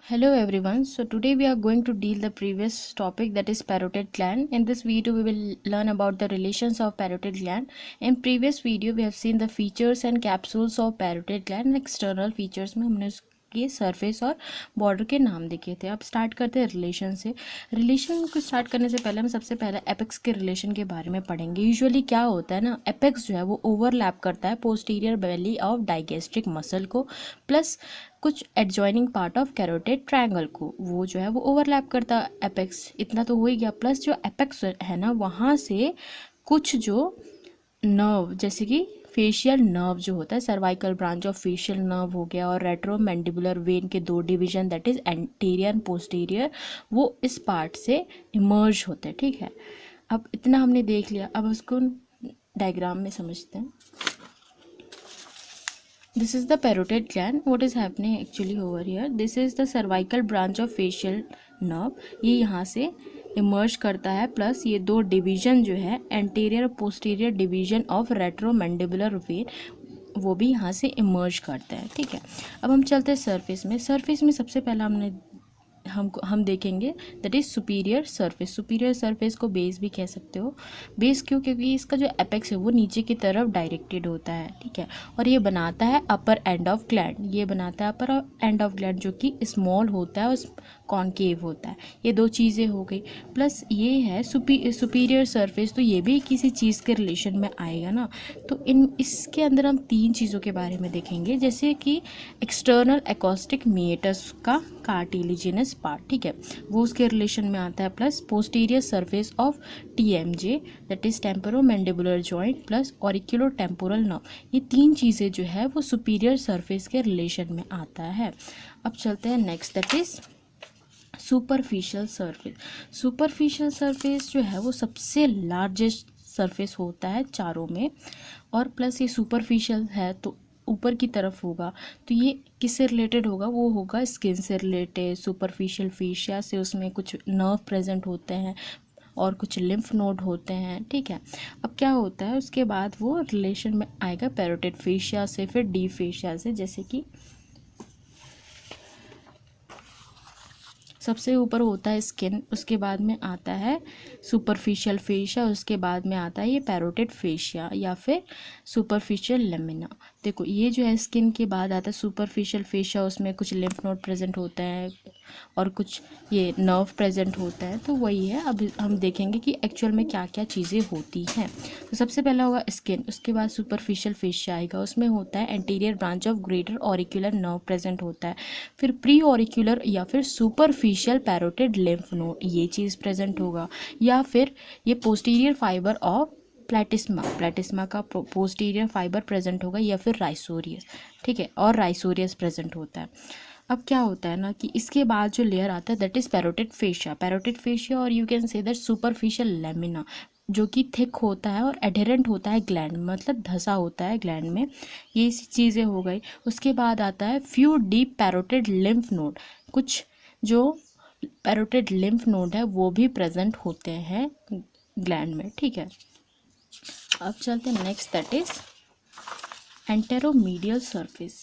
Hello everyone. So today we are going to deal the previous topic, that is parotid gland. In this video we will learn about the relations of parotid gland. In previous video we have seen the features and capsules of parotid gland and external features में हमने उसके surface और border के नाम देखे थे. अब start करते हैं रिलेशन से. रिलेशन को स्टार्ट करने से पहले हम सबसे पहले एपेक्स के रिलेशन के बारे में पढ़ेंगे. यूजुअली क्या होता है ना, एपेक्स जो है वो ओवरलैप करता है posterior belly of digastric muscle को प्लस कुछ adjoining part of carotid triangle को, वो जो है वो ओवरलैप करता है एपेक्स. इतना तो हो ही गया. प्लस जो एपेक्स है ना, वहाँ से कुछ जो नर्व जैसे कि फेशियल नर्व जो होता है, cervical branch of facial nerve हो गया और रेट्रोमैंडिबुलर वेन के दो division that is anterior and posterior, वो इस पार्ट से इमर्ज होते हैं. ठीक है, अब इतना हमने देख लिया. अब उसको डायग्राम में समझते हैं. This is the parotid gland. What is happening actually over here? This is the cervical branch of facial nerve. ये यहाँ से इमर्ज करता है. प्लस ये दो डिवीजन जो है anterior posterior division of retromandibular vein, वो भी यहाँ से इमर्ज करता है. ठीक है, अब हम चलते हैं सरफेस में. सरफेस में सबसे पहला हम देखेंगे that is superior surface. Superior surface को बेस भी कह सकते हो. बेस क्यों? क्योंकि इसका जो एपेक्स है वो नीचे की तरफ डायरेक्टेड होता है. ठीक है, और ये बनाता है अपर एंड ऑफ ग्लैंड. ये बनाता है अपर एंड ऑफ ग्लैंड जो कि स्मॉल होता है और कॉन्केव होता है. ये दो चीज़ें हो गई. प्लस ये है सुपीरियर सरफेस, तो ये भी किसी चीज़ के रिलेशन में आएगा ना. तो इसके अंदर हम तीन चीज़ों के बारे में देखेंगे, जैसे कि एक्सटर्नल एकॉस्टिक मीएटस का कार्टिलेजिनस पार्ट. ठीक है, वो उसके रिलेशन में आता है. Plus posterior surface of TMJ that is temporomandibular joint plus auriculotemporal nerve. ये तीन चीज़ें जो है वो सुपीरियर सरफेस के रिलेशन में आता है. अब चलते हैं next, that is superficial surface. Superficial surface जो है वो सबसे लार्जेस्ट सरफेस होता है चारों में. और प्लस ये सुपरफिशियल है तो ऊपर की तरफ होगा. तो ये किससे रिलेटेड होगा? वो होगा स्किन से रिलेटेड. सुपरफिशियल फेशिया से उसमें कुछ नर्व प्रेजेंट होते हैं और कुछ लिम्फ नोड होते हैं. ठीक है, अब क्या होता है उसके बाद वो रिलेशन में आएगा पैरोटिड फेशिया से, फिर डी फेशिया से. जैसे कि सबसे ऊपर होता है स्किन, उसके बाद में आता है सुपरफिशियल फेशिया, उसके बाद में आता है ये पैरोटिड फेशिया या फिर सुपरफिशियल लेमिना. देखो ये जो है स्किन के बाद आता है सुपरफिशियल फेशिया, उसमें कुछ लिम्फ नोड प्रेजेंट होते हैं और कुछ ये नर्व प्रेजेंट होता है. तो वही है. अब हम देखेंगे कि एक्चुअल में क्या क्या चीज़ें होती हैं. तो सबसे पहला होगा स्किन, उसके बाद सुपरफिशियल फेशिया आएगा, उसमें होता है anterior branch of greater auricular nerve present होता है. फिर प्री ऑरिक्युलर या फिर सुपरफिशियल पैरोटिड लिम्फ नोड, ये चीज़ प्रेजेंट होगा. या फिर ये पोस्टीरियर फाइबर ऑफ प्लेटिस्मा का पोस्टीरियर फाइबर प्रेजेंट होगा, या फिर राइसोरियस. ठीक है, और राइसोरियस प्रेजेंट होता है. अब क्या होता है ना कि इसके बाद जो लेयर आता है दैट इज पैरोटिड फेशिया और you can say that superficial lamina, जो कि थिक होता है और एडहेरेंट होता है ग्लैंड, मतलब धसा होता है ग्लैंड में. ये चीज़ें हो गई. उसके बाद आता है few deep parotid lymph node. कुछ जो पैरोटिड लिम्फ नोड है वो भी प्रेजेंट होते हैं ग्लैंड में. ठीक है, अब चलते हैं next, that is anteromedial surface.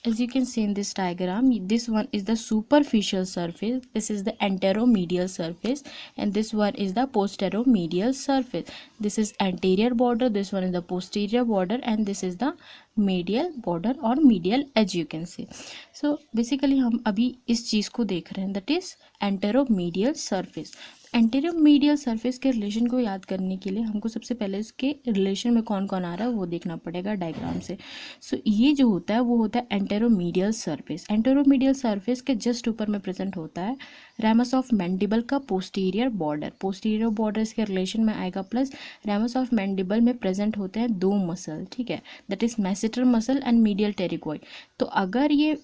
As you can see in this diagram, this one is the superficial surface, this is the anteromedial surface, and this one is the posteromedial surface. This is anterior border, this one is the posterior border, and this is the medial border or medial edge you can say. So basically हम अभी इस चीज़ को देख रहे हैं, that is anteromedial surface. Anteromedial surface के relation को याद करने के लिए हमको सबसे पहले इसके रिलेशन में कौन कौन आ रहा है वो देखना पड़ेगा डायग्राम से. सो ये जो होता है वो होता है एंटेरोमीडियल सरफेस. एंटेरोमीडियल सरफेस के जस्ट ऊपर में प्रेजेंट होता है रैमस ऑफ मैंडिबल का पोस्टीरियर बॉर्डर इसके रिलेशन में आएगा. प्लस रैमस ऑफ मैंडिबल में प्रेजेंट होते हैं दो मसल. ठीक है, that is masseter muscle and medial pterygoid. तो अगर ये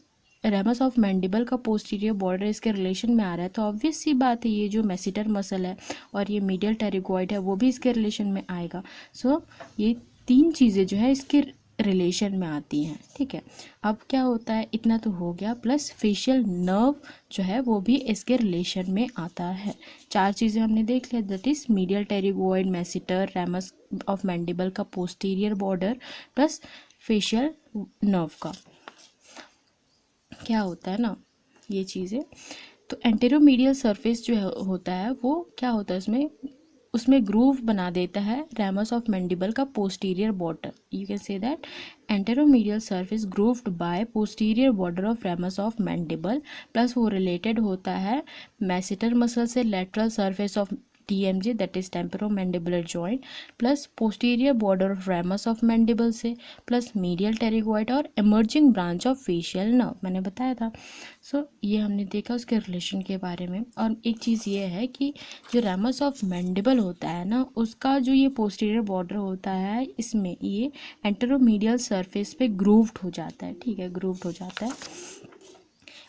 रेमस ऑफ मैंडिबल का पोस्टीरियर बॉर्डर इसके रिलेशन में आ रहा है तो ऑब्वियस सी बात है ये जो मैसेटर मसल है और ये मीडियल टेरिगोइड है वो भी इसके रिलेशन में आएगा. सो ये तीन चीज़ें जो है इसके रिलेशन में आती हैं. ठीक है, अब क्या होता है, इतना तो हो गया. प्लस फेशियल नर्व जो है वो भी इसके रिलेशन में आता है. चार चीज़ें हमने देख लिया, that is medial pterygoid, masseter, ramus of mandible का posterior border plus facial nerve का क्या होता है ना ये चीज़ें। तो एंटेरोमीडियल सरफेस जो होता है वो क्या होता है उसमें ग्रूव बना देता है रैमस ऑफ मैंडिबल का posterior border. You can say that anteromedial surface grooved by posterior border of ramus of mandible, plus वो रिलेटेड होता है मैसेटर मसल से lateral surface of TMJ that is temporomandibular joint, plus posterior border of ramus of mandible से, plus medial pterygoid और emerging branch of facial nerve, मैंने बताया था। सो ये हमने देखा उसके रिलेशन के बारे में। और एक चीज़ ये है कि जो रैमस ऑफ मैंडिबल होता है ना उसका जो ये पोस्टीरियर बॉर्डर होता है इसमें ये एंटेरोमीडियल सरफेस पे ग्रूव्ड हो जाता है, ठीक है, ग्रूव्ड हो जाता है।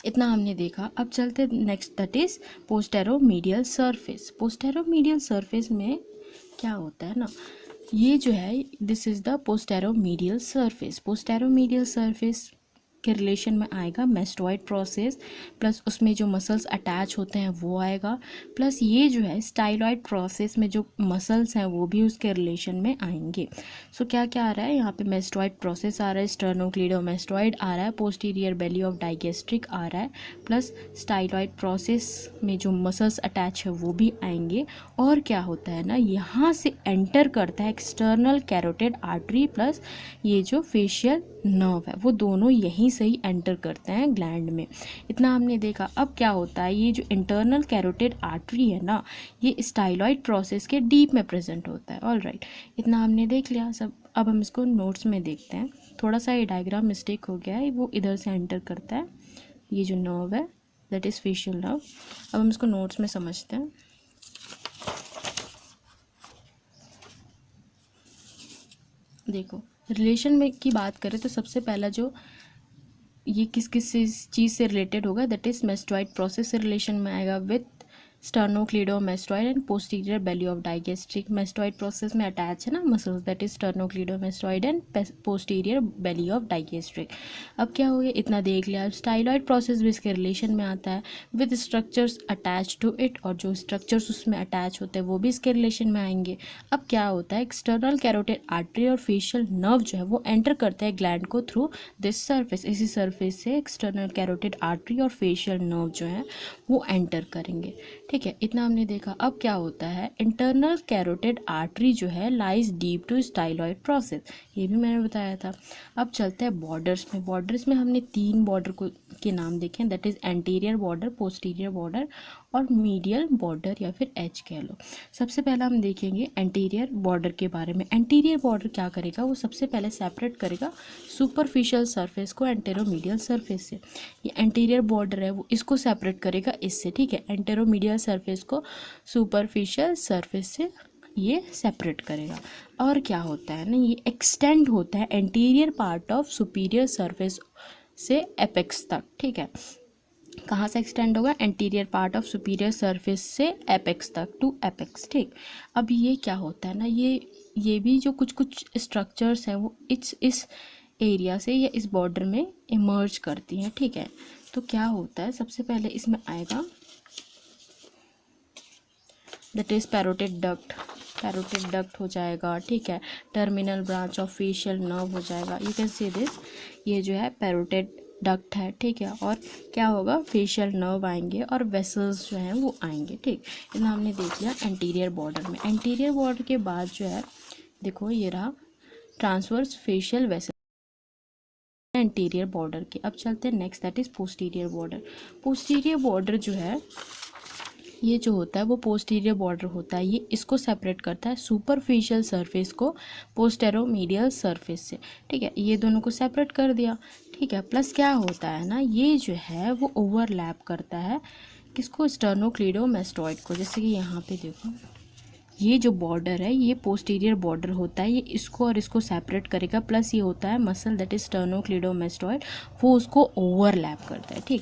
इतना हमने देखा। अब चलते next that is posteromedial surface. Posteromedial surface में क्या होता है ना ये जो है this is the posteromedial surface. Posteromedial surface के रिलेशन में आएगा मेस्टॉइड प्रोसेस, प्लस उसमें जो मसल्स अटैच होते हैं वो आएगा, प्लस ये जो है स्टाइलॉइड प्रोसेस में जो मसल्स हैं वो भी उसके रिलेशन में आएंगे। सो क्या क्या आ रहा है यहाँ पे मेस्टॉइड प्रोसेस आ रहा है, स्टर्नोक्लीडोमेस्टॉइड आ रहा है, पोस्टीरियर बेली ऑफ डाइगेस्ट्रिक आ रहा है, प्लस स्टाइलॉइड प्रोसेस में जो मसल्स अटैच है वो भी आएंगे। और क्या होता है ना यहाँ से एंटर करता है एक्सटर्नल कैरोटिड आर्टरी प्लस ये जो फेशियल नर्व है वो दोनों यहीं से ही एंटर करते हैं ग्लैंड में। इतना हमने देखा। अब क्या होता है ये जो इंटरनल कैरोटिड आर्टरी है ना ये स्टाइलॉइड प्रोसेस के डीप में प्रेजेंट होता है। ऑल राइट, इतना हमने देख लिया सब। अब हम इसको नोट्स में देखते हैं। थोड़ा सा ये डायग्राम मिस्टेक हो गया है, वो इधर से एंटर करता है ये जो नर्व है दैट इज़ फेशियल नर्व। अब हम इसको नोट्स में समझते हैं। देखो रिलेशन में की बात करें तो सबसे पहला जो ये किस किस चीज़ से रिलेटेड होगा दैट इज मेस्टॉइड प्रोसेस से रिलेशन में आएगा with sternocleidomastoid and posterior belly of digastric. Mastoid process में अटैच है ना muscles that is sternocleidomastoid and posterior belly of digastric. अब क्या हो गया इतना देख लिया। स्टाइलॉइड प्रोसेस भी इसके रिलेशन में आता है with structures attach to it, और जो स्ट्रक्चर्स उसमें अटैच होते हैं वो भी इसके रिलेशन में आएंगे। अब क्या होता है एक्सटर्नल कैरोटिड आर्टरी और फेशियल नर्व जो है वो एंटर करते हैं ग्लैंड को थ्रू दिस सरफेस। इसी सरफेस से एक्सटर्नल कैरोटिड आर्टरी और फेशियल नर्व जो है वो एंटर करेंगे, ठीक है। इतना हमने देखा। अब क्या होता है इंटरनल कैरोटिड आर्टरी जो है lies deep to styloid process, ये भी मैंने बताया था। अब चलते हैं बॉर्डर्स में। बॉर्डर्स में हमने 3 बॉर्डर को के नाम देखे that is anterior border, posterior border और मीडियल बॉर्डर या फिर एज कह लो। सबसे पहला हम देखेंगे एंटीरियर बॉर्डर के बारे में। एंटीरियर बॉर्डर क्या करेगा वो सबसे पहले सेपरेट करेगा सुपरफिशियल सरफेस को एंटेरोमीडियल सरफेस से। ये एंटीरियर बॉर्डर है वो इसको सेपरेट करेगा इससे, ठीक है। एंटेरोमीडियल सरफेस को सुपरफिशियल सरफेस से ये सेपरेट करेगा। और क्या होता है ना ये एक्सटेंड होता है anterior part of superior surface से एपेक्स तक, ठीक है। कहाँ से एक्सटेंड होगा anterior part of superior surface से एपेक्स तक टू एपेक्स, ठीक। अब ये क्या होता है ना ये भी जो कुछ कुछ स्ट्रक्चर्स हैं वो इस एरिया से या इस बॉर्डर में इमर्ज करती हैं, ठीक है। तो क्या होता है सबसे पहले इसमें आएगा दैट इज पैरोटिड डक्ट हो जाएगा, ठीक है। Terminal branch of facial nerve हो जाएगा, यू कैन सी दिस। ये जो है पैरोटिड डक्ट है, ठीक है। और क्या होगा फेशियल नर्व आएंगे और वेसल्स जो हैं वो आएंगे, ठीक। इतना हमने देख लिया एंटीरियर बॉर्डर में। एंटीरियर बॉर्डर के बाद जो है देखो ये रहा transverse facial vessel anterior border के। अब चलते हैं next that is posterior border. Posterior border जो है ये जो होता है वो पोस्टीरियर बॉर्डर होता है, ये इसको सेपरेट करता है सुपरफिशियल सरफेस को पोस्टेरोमीडियल सरफेस से, ठीक है। ये दोनों को सेपरेट कर दिया, ठीक है। प्लस क्या होता है ना ये जो है वो ओवरलैप करता है किसको स्टर्नोक्लीडोमेस्टॉइड को। जैसे कि यहाँ पे देखो ये जो बॉर्डर है ये पोस्टीरियर बॉर्डर होता है, ये इसको और इसको सेपरेट करेगा। प्लस ये होता है मसल दैट इज स्टर्नोक्लीडोमेस्टॉइड वो उसको ओवरलैप करता है, ठीक।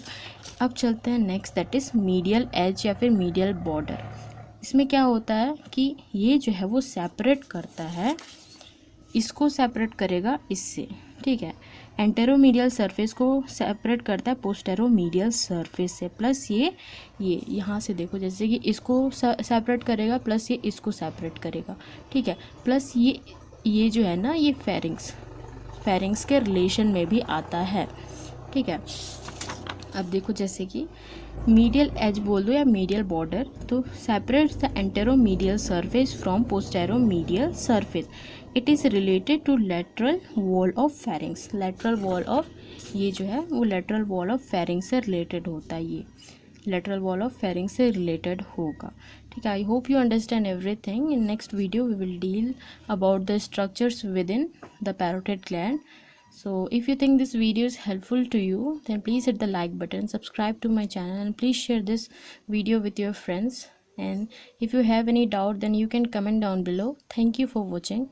अब चलते हैं next that is medial edge या फिर मीडियल बॉर्डर। इसमें क्या होता है कि ये जो है वो सेपरेट करता है, इसको सेपरेट करेगा इससे, ठीक है। एंटेरोमीडियल सरफेस को सेपरेट करता है पोस्टेरोमीडियल सरफेस से। प्लस ये यहाँ से देखो जैसे कि इसको सेपरेट करेगा प्लस ये इसको सेपरेट करेगा, ठीक है। प्लस ये जो है ना ये फेरिंग्स फेरिंग्स के रिलेशन में भी आता है, ठीक है। अब देखो जैसे कि मीडियल एज बोल दो या मीडियल बॉर्डर, तो separates the anteromedial surface from posteromedial surface. It is related to lateral wall of pharynx. Lateral wall of, ये जो है वो लेटरल वॉल ऑफ फेरिंग्स से रिलेटेड होता है, ये लेटरल वॉल ऑफ फेरिंग्स से रिलेटेड होगा, ठीक है। I hope you understand everything. In next video we will deal about the structures within the parotid gland. So if you think this video is helpful to you, then please hit the like button, subscribe to my channel, and please share this video with your friends. And if you have any doubt, then you can comment down below. Thank you for watching.